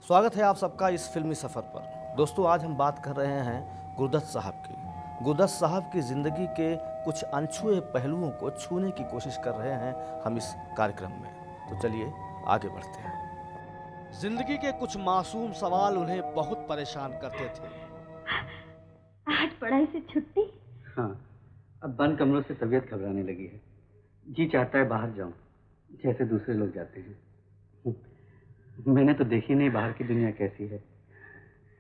स्वागत है आप सबका इस फिल्मी सफ़र पर। दोस्तों, आज हम बात कर रहे हैं गुरदत्त साहब की। गुरदत्त साहब की ज़िंदगी के कुछ अनछुए पहलुओं को छूने की कोशिश कर रहे हैं हम इस कार्यक्रम में। तो चलिए आगे बढ़ते हैं। जिंदगी के कुछ मासूम सवाल उन्हें बहुत परेशान करते थे। आज पढ़ाई से छुट्टी? हाँ, अब बंद कमरों से तबीयत घबराने लगी है। जी चाहता है बाहर जाऊं, जैसे दूसरे लोग जाते हैं। मैंने तो देखी नहीं बाहर की दुनिया कैसी है।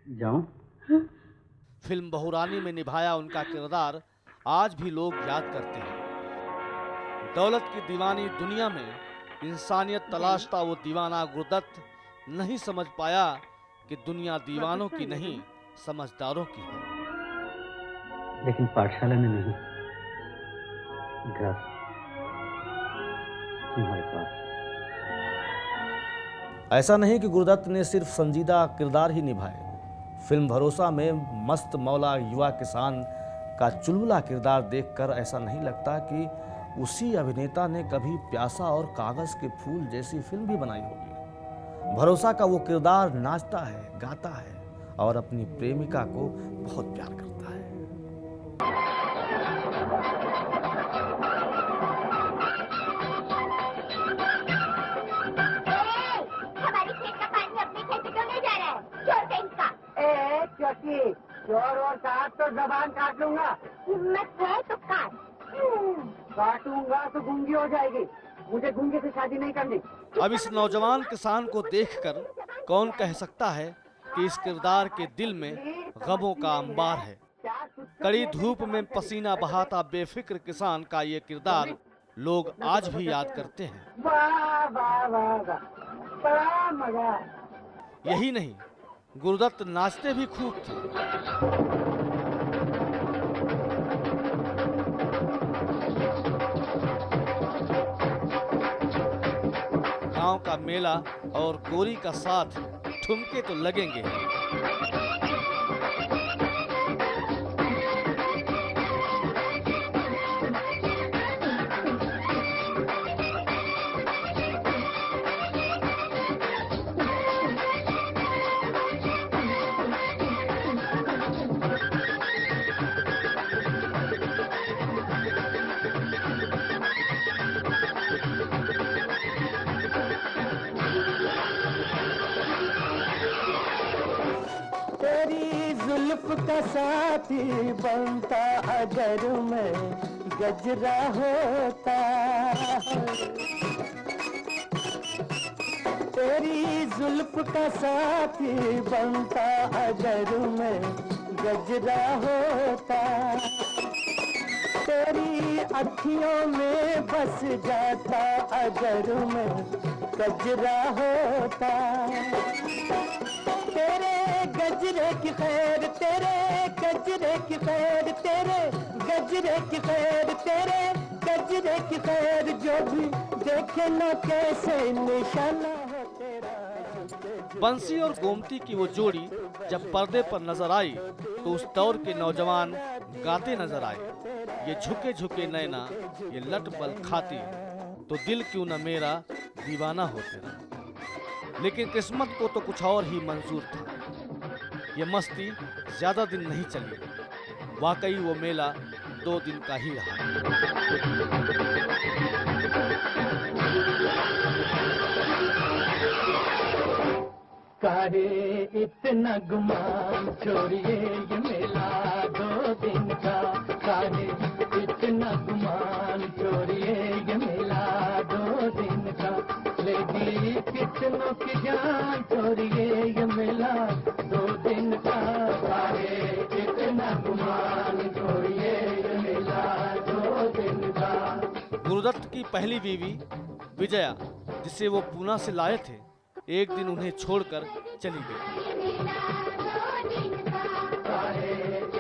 जाऊं? फिल्म बहुरानी में निभाया उनका किरदार आज भी लोग याद करते हैं। दौलत की दीवानी दुनिया में इंसानियत तलाशता वो दीवाना गुरदत्त नहीं समझ पाया कि दुनिया दीवानों की नहीं, समझदारों की है। लेकिन पाठशाला में नहीं, घर तुम्हारे पास। ऐसा नहीं कि गुरदत्त ने सिर्फ संजीदा किरदार ही निभाए। फिल्म भरोसा में मस्त मौला युवा किसान का चुलबुला किरदार देखकर ऐसा नहीं लगता कि उसी अभिनेता ने कभी प्यासा और कागज के फूल जैसी फिल्म भी बनाई होगी। भरोसा का वो किरदार नाचता है, गाता है और अपनी प्रेमिका को बहुत प्यार करता है। चोर और काट तो जबान काट लूंगा। हिम्मत है तो काट। काटूंगा तो गूंगी हो जाएगी। मुझे गूंगे से शादी नहीं करनी। अब इस नौजवान किसान को देखकर कौन कह सकता है कि इस किरदार के दिल में गमों का अंबार है। कड़ी धूप में पसीना बहाता बेफिक्र किसान का ये किरदार लोग आज भी याद करते हैं। वाह वाह वाह वाह, बड़ा मजा। यही नहीं, गुरदत्त नाचते भी खूब थे। गांव का मेला और गोरी का साथ, ठुमके तो लगेंगे। तेरी जुल्फ का साथी बनता अगर मैं गजरा होता। तेरी जुल्फ का साथी बनता अगर मैं गजरा होता। तेरी अखियों में बस जाता अगर मैं गजरा होता। तेरे गजरे की खैर, तेरे गजरे की खैर, तेरे गजरे की खैर, तेरे गजरे की खैर, जो भी देखे न कैसे निशाना हो तेरा। बंसी और गोमती की वो जोड़ी जब पर्दे पर नजर आई तो उस दौर के नौजवान गाते नजर आए। ये झुके झुके नैना, ये लट बल खाती, तो दिल क्यों न मेरा दीवाना हो तेरा। लेकिन किस्मत को तो कुछ और ही मंजूर था। ये मस्ती ज्यादा दिन नहीं चली। वाकई वो मेला 2 दिन का ही रहा। काहे इतना गुमान, छोड़िए ये मेला 2 दिन का। काहे इतना गुमान, छोड़िए ये मेला 2 दिन का। लेगी कितनों की जान, छोड़िए ये मेला 2 दिन का। काहे इतना गुमान, छोड़िए ये मेला 2 दिन का। गुरदत्त की पहली बीवी विजया, जिसे वो पूना से लाए थे, एक दिन उन्हें छोड़कर चली गई।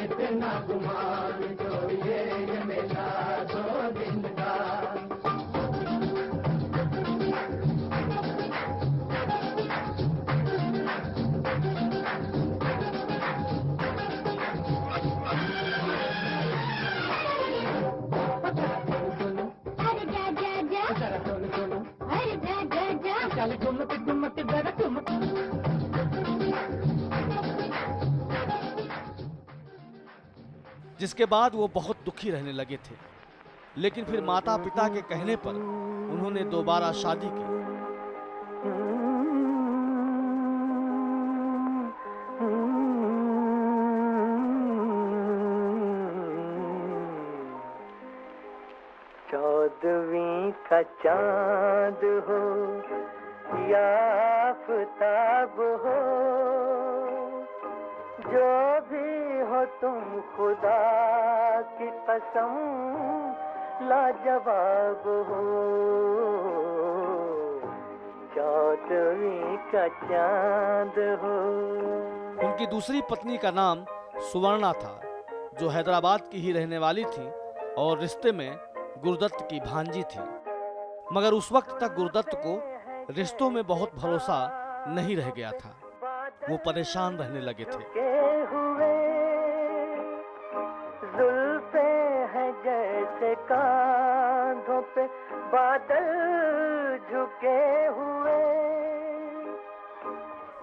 इतना गुमान, छोड़िए ये मेला 2 दिन का। अरे जा जा जा, जरा सुनो, अरे जा जा जा। चल घूमते घूमते जरा तुम जिसके बाद वो बहुत दुखी रहने लगे थे। लेकिन फिर माता पिता के कहने पर उन्होंने दोबारा शादी की। चौदहवीं का चांद हो या आफताब हो, जो भी हो तुम खुदा की कसम लाजवाब हो। चौदहवीं का चांद हो। उनकी दूसरी पत्नी का नाम सुवर्णा था, जो हैदराबाद की ही रहने वाली थी और रिश्ते में गुरुदत्त की भांजी थी। मगर उस वक्त तक गुरुदत्त को रिश्तों में बहुत भरोसा नहीं रह गया था। वो परेशान रहने लगे थे। जुल्फे हैं जैसे कांधों पे बादल झुके हुए।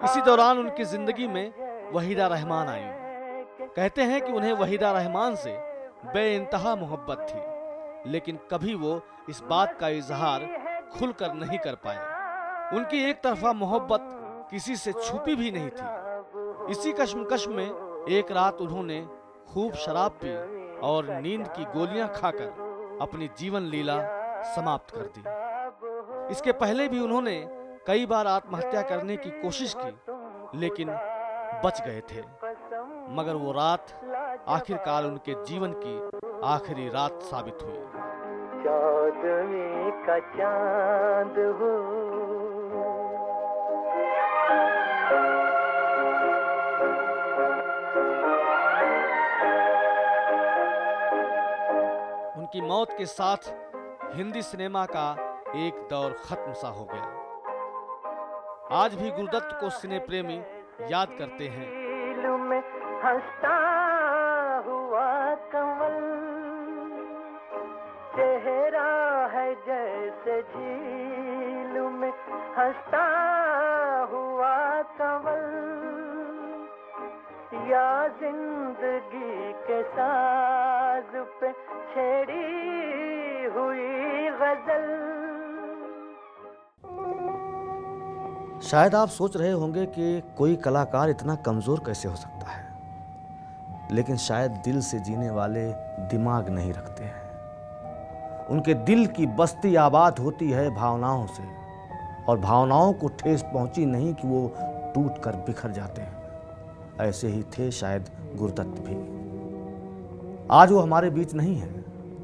इसी दौरान उनकी जिंदगी में वहीदा रहमान आई। कहते हैं कि उन्हें वहीदा रहमान से बेइंतहा मोहब्बत थी, लेकिन कभी वो इस बात का इजहार खुलकर नहीं कर पाए। उनकी एक तरफा मोहब्बत किसी से छुपी भी नहीं थी। इसी कश्मकश में एक रात उन्होंने खूब शराब पी और नींद की गोलियां खाकर अपनी जीवन लीला समाप्त कर दी। इसके पहले भी उन्होंने कई बार आत्महत्या करने की कोशिश की, लेकिन बच गए थे। मगर वो रात आखिरकार उनके जीवन की आखिरी रात साबित हुई। चौदहवीं का चांद हो। उनकी मौत के साथ हिंदी सिनेमा का एक दौर खत्म सा हो गया। आज भी गुरुदत्त को सिने प्रेमी याद करते हैं। झील में हंसता हुआ कमल, चेहरा है जैसे झील में हंसता हुआ कमल, या जिंदगी के साज पे छेड़ी हुई गजल। शायद आप सोच रहे होंगे कि कोई कलाकार इतना कमजोर कैसे हो सकता है, लेकिन शायद दिल से जीने वाले दिमाग नहीं रखते हैं। उनके दिल की बस्ती आबाद होती है भावनाओं से, और भावनाओं को ठेस पहुंची नहीं कि वो टूट कर बिखर जाते हैं। ऐसे ही थे शायद गुरुदत्त भी। आज वो हमारे बीच नहीं है,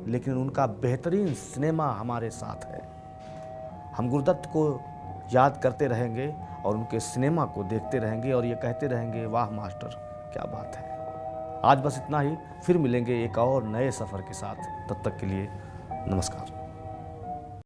लेकिन उनका बेहतरीन सिनेमा हमारे साथ है। हम गुरुदत्त को याद करते रहेंगे और उनके सिनेमा को देखते रहेंगे और ये कहते रहेंगे, वाह मास्टर, क्या बात है। आज बस इतना ही, फिर मिलेंगे एक और नए सफ़र के साथ। तब तक के लिए नमस्कार।